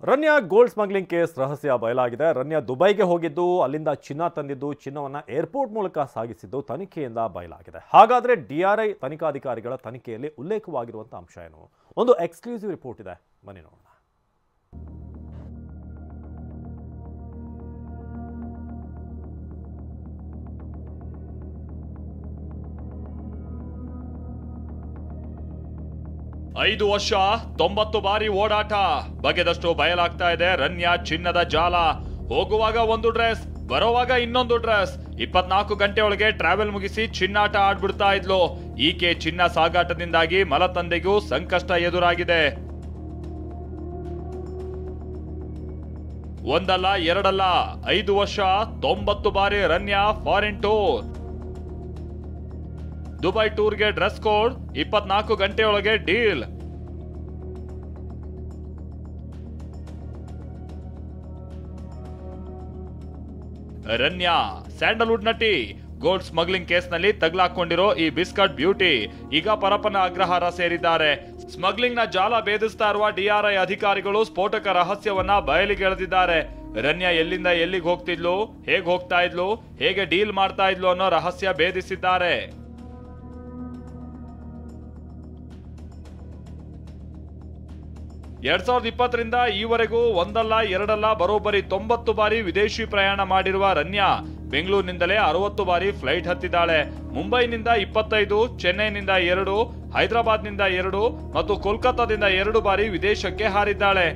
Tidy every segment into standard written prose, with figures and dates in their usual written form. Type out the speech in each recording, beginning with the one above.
Ranya gold smuggling case ರಹಸ್ಯ ಬಯಲಾಗಿದೆ. ರನ್ಯಾ ದುಬೈಗೆ ಹೋಗಿದ್ದು, ಅಲ್ಲಿಂದ ಚಿನ್ನ ತಂದಿದ್ದು, ಚಿನ್ನವನ್ನು ಏರ್ಪೋರ್ಟ್ ಮೂಲಕ ಸಾಗಿಸಿದ್ದು ತನಿಖೆಯಿಂದ ಬಯಲಾಗಿದೆ. ಹಾಗಾದರೆ DRI ತನಿಖಾಧಿಕಾರಿಗಳ ತನಿಖೆಯಲ್ಲಿ ಉಲ್ಲೇಖವಾಗಿರುವಂಥ ಅಂಶ ಏನು? ಒಂದು ಎಕ್ಸ್ಕ್ಲೂಸಿವ್ ರಿಪೋರ್ಟ್ ಇದೆ, ಬನ್ನಿ ನೋಡೋಣ. ಐದು ವರ್ಷ 90 ಬಾರಿ ಓಡಾಟ, ಬಗೆದಷ್ಟು ಬಯಲಾಗ್ತಾ ಇದೆ ರನ್ಯಾ ಚಿನ್ನದ ಜಾಲ. ಹೋಗುವಾಗ ಒಂದು ಡ್ರೆಸ್, ಬರೋವಾಗ ಇನ್ನೊಂದು ಡ್ರೆಸ್. 24 ಗಂಟೆ ಒಳಗೆ ಟ್ರಾವೆಲ್ ಮುಗಿಸಿ ಚಿನ್ನಾಟ ಆಡ್ಬಿಡ್ತಾ ಇದ್ಲು. ಈಕೆ ಚಿನ್ನ ಸಾಗಾಟದಿಂದಾಗಿ ಮಲತಂದೆಗೂ ಸಂಕಷ್ಟ ಎದುರಾಗಿದೆ. ಒಂದಲ್ಲ ಎರಡಲ್ಲ 5 ವರ್ಷ 90 ಬಾರಿ ರನ್ಯಾ ಫಾರಿನ್ ಟೂರ್. ದುಬೈ ಟೂರ್ಗೆ ಡ್ರೆಸ್ ಕೋಡ್, 24 ಗಂಟೆಯೊಳಗೆ ಡೀಲ್. ರನ್ಯಾ ಸ್ಯಾಂಡಲ್ವುಡ್ ನಟಿ. ಗೋಲ್ಡ್ ಸ್ಮಗ್ಲಿಂಗ್ ಕೇಸ್ನಲ್ಲಿ ತಗಲಾಕೊಂಡಿರೋ ಈ ಬಿಸ್ಕಟ್ ಬ್ಯೂಟಿ ಈಗ ಪರಪ್ಪನ ಅಗ್ರಹಾರ ಸೇರಿದ್ದಾರೆ. ಸ್ಮಗ್ಲಿಂಗ್ ನ ಜಾಲ ಭೇದಿಸ್ತಾ ಇರುವ DRI ಅಧಿಕಾರಿಗಳು ಸ್ಫೋಟಕ ರಹಸ್ಯವನ್ನ ಬಯಲಿಗೆಳೆದಿದ್ದಾರೆ. ರನ್ಯಾ ಎಲ್ಲಿಂದ ಎಲ್ಲಿಗೆ ಹೋಗ್ತಿದ್ಲು, ಹೇಗೆ ಹೋಗ್ತಾ ಇದ್ಲು, ಹೇಗೆ ಡೀಲ್ ಮಾಡ್ತಾ ಇದ್ಲು ಅನ್ನೋ ರಹಸ್ಯ ಭೇದಿಸಿದ್ದಾರೆ. 2020ರಿಂದ ಈವರೆಗೂ ಒಂದಲ್ಲ ಎರಡಲ್ಲ ಬರೋಬ್ಬರಿ 90 ಬಾರಿ ವಿದೇಶಿ ಪ್ರಯಾಣ ಮಾಡಿರುವ ರನ್ಯಾ ಬೆಂಗಳೂರಿನಿಂದಲೇ 60 ಬಾರಿ ಫ್ಲೈಟ್ ಹತ್ತಿದ್ದಾಳೆ. ಮುಂಬೈನಿಂದ 25, ಚೆನ್ನೈನಿಂದ 2, ಹೈದರಾಬಾದ್ನಿಂದ 2 ಮತ್ತು ಕೋಲ್ಕತ್ತಾದಿಂದ 2 ಬಾರಿ ವಿದೇಶಕ್ಕೆ ಹಾರಿದ್ದಾಳೆ.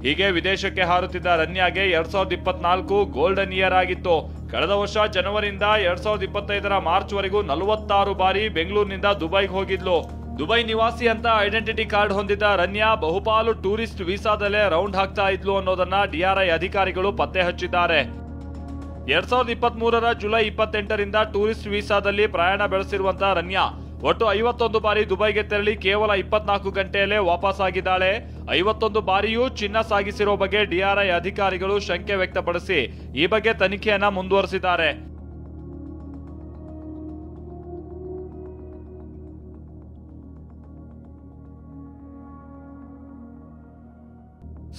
ಹೀಗೆ ವಿದೇಶಕ್ಕೆ ಹಾರುತ್ತಿದ್ದ ರನ್ಯಾಗೆ 2024 ಗೋಲ್ಡನ್ ಇಯರ್ ಆಗಿತ್ತು. ಕಳೆದ ವರ್ಷ ಜನವರಿಯಿಂದ 2025ರ ಮಾರ್ಚ್ ವರೆಗೂ 46 ಬಾರಿ ಬೆಂಗಳೂರಿನಿಂದ ದುಬೈಗೆ ಹೋಗಿದ್ಲು. ದುಬೈ ನಿವಾಸಿ ಅಂತ ಐಡೆಂಟಿಟಿ ಕಾರ್ಡ್ ಹೊಂದಿದ್ದ ರನ್ಯಾ ಬಹುಪಾಲು ಟೂರಿಸ್ಟ್ ವೀಸಾದಲ್ಲೇ ರೌಂಡ್ ಹಾಕ್ತಾ ಇದ್ಲು ಅನ್ನೋದನ್ನ DRI ಅಧಿಕಾರಿಗಳು ಪತ್ತೆ ಹಚ್ಚಿದ್ದಾರೆ. 2023ರ ಜುಲೈ 28ರಿಂದ ಟೂರಿಸ್ಟ್ ವೀಸಾದಲ್ಲಿ ಪ್ರಯಾಣ ಬೆಳೆಸಿರುವಂತಹ ರನ್ಯಾ ಒಟ್ಟು 51 ಬಾರಿ ದುಬೈಗೆ ತೆರಳಿ ಕೇವಲ 24 ಗಂಟೆಯಲ್ಲೇ ವಾಪಸ್ ಆಗಿದ್ದಾಳೆ. 51 ಬಾರಿಯೂ ಚಿನ್ನ ಸಾಗಿಸಿರೋ ಬಗ್ಗೆ DRI ಅಧಿಕಾರಿಗಳು ಶಂಕೆ ವ್ಯಕ್ತಪಡಿಸಿ ಈ ಬಗ್ಗೆ ತನಿಖೆಯನ್ನ ಮುಂದುವರೆಸಿದ್ದಾರೆ.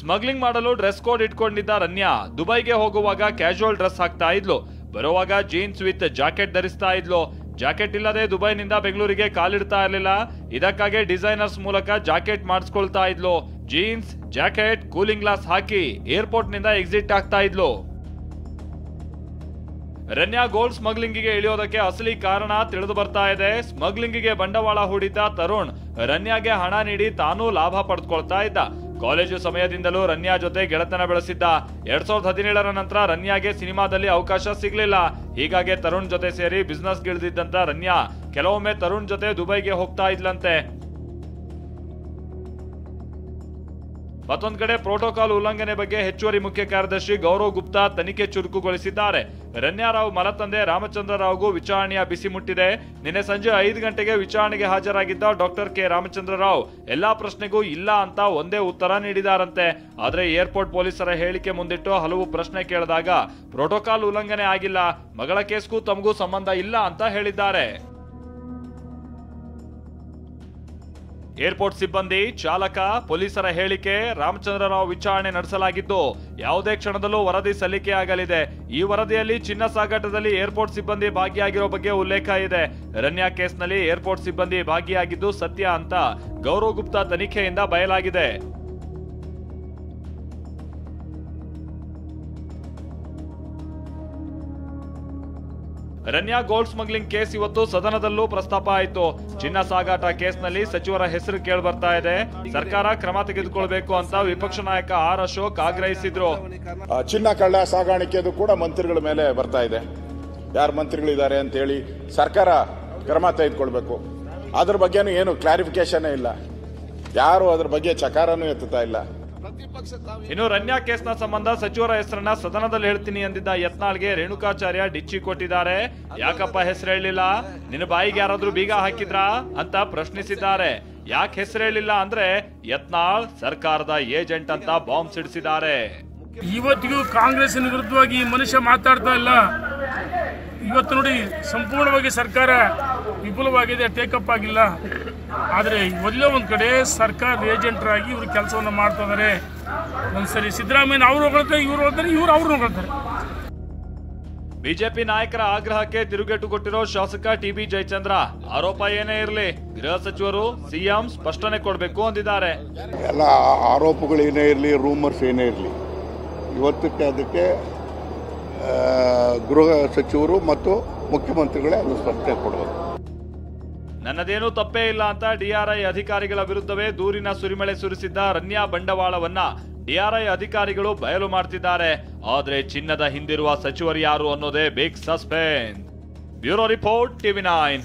ಸ್ಮಗ್ಲಿಂಗ್ ಮಾಡಲು ಡ್ರೆಸ್ ಕೋಡ್ ಇಟ್ಕೊಂಡಿದ್ದ ರನ್ಯಾ ದುಬೈಗೆ ಹೋಗುವಾಗ ಕ್ಯಾಶುವಲ್ ಡ್ರೆಸ್ ಹಾಕ್ತಾ ಇದ್ಲು, ಬರುವಾಗ ಜೀನ್ಸ್ ವಿತ್ ಜಾಕೆಟ್ ಧರಿಸ್ತಾ ಇದ್ಲು. ಜಾಕೆಟ್ ಇಲ್ಲದೆ ದುಬೈನಿಂದ ಬೆಂಗಳೂರಿಗೆ ಕಾಲಿಡ್ತಾ ಇರಲಿಲ್ಲ. ಇದಕ್ಕಾಗಿ ಡಿಸೈನರ್ಸ್ ಮೂಲಕ ಜಾಕೆಟ್ ಮಾಡಿಸ್ಕೊಳ್ತಾ ಇದ್ಲು. ಜೀನ್ಸ್, ಜಾಕೆಟ್, ಕೂಲಿಂಗ್ ಗ್ಲಾಸ್ ಹಾಕಿ ಏರ್ಪೋರ್ಟ್ ನಿಂದ ಎಕ್ಸಿಟ್ ಆಗ್ತಾ ಇದ್ಲು. ರನ್ಯಾ ಗೋಲ್ಡ್ ಸ್ಮಗ್ಲಿಂಗಿಗೆ ಇಳಿಯೋದಕ್ಕೆ ಅಸಲಿ ಕಾರಣ ತಿಳಿದು ಬರ್ತಾ ಇದೆ. ಸ್ಮಗ್ಲಿಂಗಿಗೆ ಬಂಡವಾಳ ಹೂಡಿದ್ದ ತರುಣ್ ರನ್ಯಾಗೆ ಹಣ ನೀಡಿ ತಾನೂ ಲಾಭ ಪಡೆದುಕೊಳ್ತಾ ಇದ್ದ. ಕಾಲೇಜು ಸಮಯದಿಂದಲೂ ರನ್ಯಾ ಜೊತೆ ಗೆಳೆತನ ಬೆಳೆಸಿದ್ದ. 2017ರ ನಂತರ ರನ್ಯಾಗೆ ಸಿನಿಮಾದಲ್ಲಿ ಅವಕಾಶ ಸಿಗ್ಲಿಲ್ಲ. ಹೀಗಾಗಿ ತರುಣ್ ಜೊತೆ ಸೇರಿ ಬಿಸ್ನೆಸ್ ಗಿಳಿದಿದ್ದಂತ ರನ್ಯಾ ಕೆಲವೊಮ್ಮೆ ತರುಣ್ ಜೊತೆ ದುಬೈಗೆ ಹೋಗ್ತಾ ಇದ್ಲಂತೆ. ಮತ್ತೊಂದು ಕಡೆ ಪ್ರೋಟೋಕಾಲ್ ಉಲ್ಲಂಘನೆ ಬಗ್ಗೆ ಹೆಚ್ಚುವರಿ ಮುಖ್ಯ ಕಾರ್ಯದರ್ಶಿ ಗೌರವ್ ಗುಪ್ತಾ ತನಿಖೆ ಚುರುಕುಗೊಳಿಸಿದ್ದಾರೆ. ರನ್ಯಾ ರಾವ್ ಮಲತಂದೆ ರಾಮಚಂದ್ರ ರಾವ್ಗೂ ವಿಚಾರಣೆಯ ಬಿಸಿ ಮುಟ್ಟಿದೆ. ನಿನ್ನೆ ಸಂಜೆ 5 ಗಂಟೆಗೆ ವಿಚಾರಣೆಗೆ ಹಾಜರಾಗಿದ್ದ ಡಾಕ್ಟರ್ ಕೆ ರಾಮಚಂದ್ರ ರಾವ್ ಎಲ್ಲಾ ಪ್ರಶ್ನೆಗೂ ಇಲ್ಲ ಅಂತ ಒಂದೇ ಉತ್ತರ ನೀಡಿದಾರಂತೆ. ಆದ್ರೆ ಏರ್ಪೋರ್ಟ್ ಪೊಲೀಸರ ಹೇಳಿಕೆ ಮುಂದಿಟ್ಟು ಹಲವು ಪ್ರಶ್ನೆ ಕೇಳಿದಾಗ ಪ್ರೋಟೋಕಾಲ್ ಉಲ್ಲಂಘನೆ ಆಗಿಲ್ಲ, ಮಗಳ ಕೇಸ್ಗೂ ತಮಗೂ ಸಂಬಂಧ ಇಲ್ಲ ಅಂತ ಹೇಳಿದ್ದಾರೆ. ಏರ್ಪೋರ್ಟ್ ಸಿಬ್ಬಂದಿ, ಚಾಲಕ, ಪೊಲೀಸರ ಹೇಳಿಕೆ, ರಾಮಚಂದ್ರ ರಾವ್ ವಿಚಾರಣೆ ನಡೆಸಲಾಗಿದ್ದು ಯಾವುದೇ ಕ್ಷಣದಲ್ಲೂ ವರದಿ ಸಲ್ಲಿಕೆಯಾಗಲಿದೆ. ಈ ವರದಿಯಲ್ಲಿ ಚಿನ್ನ ಸಾಗಾಟದಲ್ಲಿ ಏರ್ಪೋರ್ಟ್ ಸಿಬ್ಬಂದಿ ಭಾಗಿಯಾಗಿರೋ ಬಗ್ಗೆ ಉಲ್ಲೇಖ ಇದೆ. ರನ್ಯಾ ಕೇಸ್ನಲ್ಲಿ ಏರ್ಪೋರ್ಟ್ ಸಿಬ್ಬಂದಿ ಭಾಗಿಯಾಗಿದ್ದು ಸತ್ಯ ಅಂತ ಗೌರವ್ ಗುಪ್ತಾ ತನಿಖೆಯಿಂದ ಬಯಲಾಗಿದೆ. ರನ್ಯಾ ಗೋಲ್ಡ್ ಸ್ಮಗ್ಲಿಂಗ್ ಕೇಸ್ ಇವತ್ತು ಸದನದಲ್ಲೂ ಪ್ರಸ್ತಾಪ ಆಯಿತು. ಚಿನ್ನ ಸಾಗಾಟ ಕೇಸ್ನಲ್ಲಿ ಸಚಿವರ ಹೆಸರು ಕೇಳಿ ಬರ್ತಾ ಇದೆ. ಸರ್ಕಾರ ಕ್ರಮ ತೆಗೆದುಕೊಳ್ಬೇಕು ಅಂತ ವಿಪಕ್ಷ ನಾಯಕ ಆರ್ ಅಶೋಕ್ ಆಗ್ರಹಿಸಿದ್ರು. ಚಿನ್ನ ಕಳ್ಳ ಸಾಗಾಣಿಕೆದು ಕೂಡ ಮಂತ್ರಿಗಳ ಮೇಲೆ ಬರ್ತಾ ಇದೆ. ಯಾರು ಮಂತ್ರಿಗಳಿದ್ದಾರೆ ಅಂತ ಹೇಳಿ ಸರ್ಕಾರ ಕ್ರಮ ತೆಗೆದುಕೊಳ್ಬೇಕು. ಅದ್ರ ಬಗ್ಗೆನೂ ಏನು ಕ್ಲಾರಿಫಿಕೇಶನ್ ಇಲ್ಲ, ಯಾರು ಅದ್ರ ಬಗ್ಗೆ ಚಕಾರನೂ ಎತ್ತುತ್ತಾ ಇಲ್ಲ. ಇನ್ನು ರನ್ಯಾ ಕೇಸ್ನ ಸಂಬಂಧ ಸಚಿವರ ಹೆಸರನ್ನ ಸದನದಲ್ಲಿ ಹೇಳ್ತೀನಿ ಅಂದಿದ್ದ ಯತ್ನಾಳ್ಗೆ ರೇಣುಕಾಚಾರ್ಯ ಡಿಚ್ಚಿ ಕೊಟ್ಟಿದ್ದಾರೆ. ಯಾಕಪ್ಪ ಹೆಸರು ಹೇಳಿಲ್ಲ, ನಿನ್ನ ಬಾಯಿಗೆ ಯಾರಾದ್ರೂ ಬೀಗ ಹಾಕಿದ್ರಾ ಅಂತ ಪ್ರಶ್ನಿಸಿದ್ದಾರೆ. ಯಾಕೆ ಹೆಸರು ಹೇಳಿಲ್ಲ ಅಂದ್ರೆ ಯತ್ನಾಳ್ ಸರ್ಕಾರದ ಏಜೆಂಟ್ ಅಂತ ಬಾಂಬ್ ಸಿಡಿಸಿದ್ದಾರೆ. ಇವತ್ತಿಗೂ ಕಾಂಗ್ರೆಸ್ಸಿನ ವಿರುದ್ಧವಾಗಿ ಮನುಷ್ಯ ಮಾತಾಡ್ತಾ ಇಲ್ಲ. ಇವತ್ತು ನೋಡಿ ಸಂಪೂರ್ಣವಾಗಿ ಸರ್ಕಾರ ವಿಫಲವಾಗಿದೆ, ಟೇಕಪ್ ಆಗಿಲ್ಲ. ಆದರೆ ಎಲ್ಲೋ ಒಂದು ಕಡೆ ಸರ್ಕಾರದ ಏಜೆಂಟರಾಗಿ ಇವರು ಕೆಲಸವನ್ನು ಮಾಡ್ತಾ ಇದ್ದಾರೆ. ಒಂದ್ಸರಿ ಸಿದ್ದರಾಮಯ್ಯ ಅವರು ಹೊಗಳ್ತಾರೆ, ಇವರು ಹೋಗ್ತಾರೆ, ಇವರು ಅವ್ರನ್ನ ಹೊಗಳ್ತಾರೆ. ಬಿಜೆಪಿ ನಾಯಕರ ಆಗ್ರಹಕ್ಕೆ ತಿರುಗೇಟು ಕೊಟ್ಟಿರೋ ಶಾಸಕ ಟಿಬಿ ಜಯಚಂದ್ರ ಆರೋಪ ಏನೇ ಇರಲಿ ಗೃಹ ಸಚಿವರು ಸಿಎಂ ಸ್ಪಷ್ಟನೆ ಕೊಡಬೇಕು ಅಂದಿದ್ದಾರೆ. ಎಲ್ಲ ಆರೋಪಗಳು ಏನೇ ಇರಲಿ, ರೂಮರ್ಸ್ ಏನೇ ಇರಲಿ, ಇವತ್ತಕ್ಕೆ ಅದಕ್ಕೆ ಗೃಹ ಸಚಿವರು ಮತ್ತು ಮುಖ್ಯಮಂತ್ರಿಗಳೇ ಅದು ಸ್ಪಷ್ಟನೆ ಕೊಡಬೇಕು. ನನ್ನದೇನೂ ತಪ್ಪೇ ಇಲ್ಲ ಅಂತ ಡಿಆರ್ಐ ಅಧಿಕಾರಿಗಳ ವಿರುದ್ಧವೇ ದೂರಿನ ಸುರಿಮಳೆ ಸುರಿಸಿದ್ದ ರನ್ಯಾ ಬಂಡವಾಳವನ್ನ ಡಿಆರ್ಐ ಅಧಿಕಾರಿಗಳು ಬಯಲು ಮಾಡ್ತಿದ್ದಾರೆ. ಆದ್ರೆ ಚಿನ್ನದ ಹಿಂದಿರುವ ಸಚಿವರು ಯಾರು ಅನ್ನೋದೇ big suspense. Bureau report, TV9.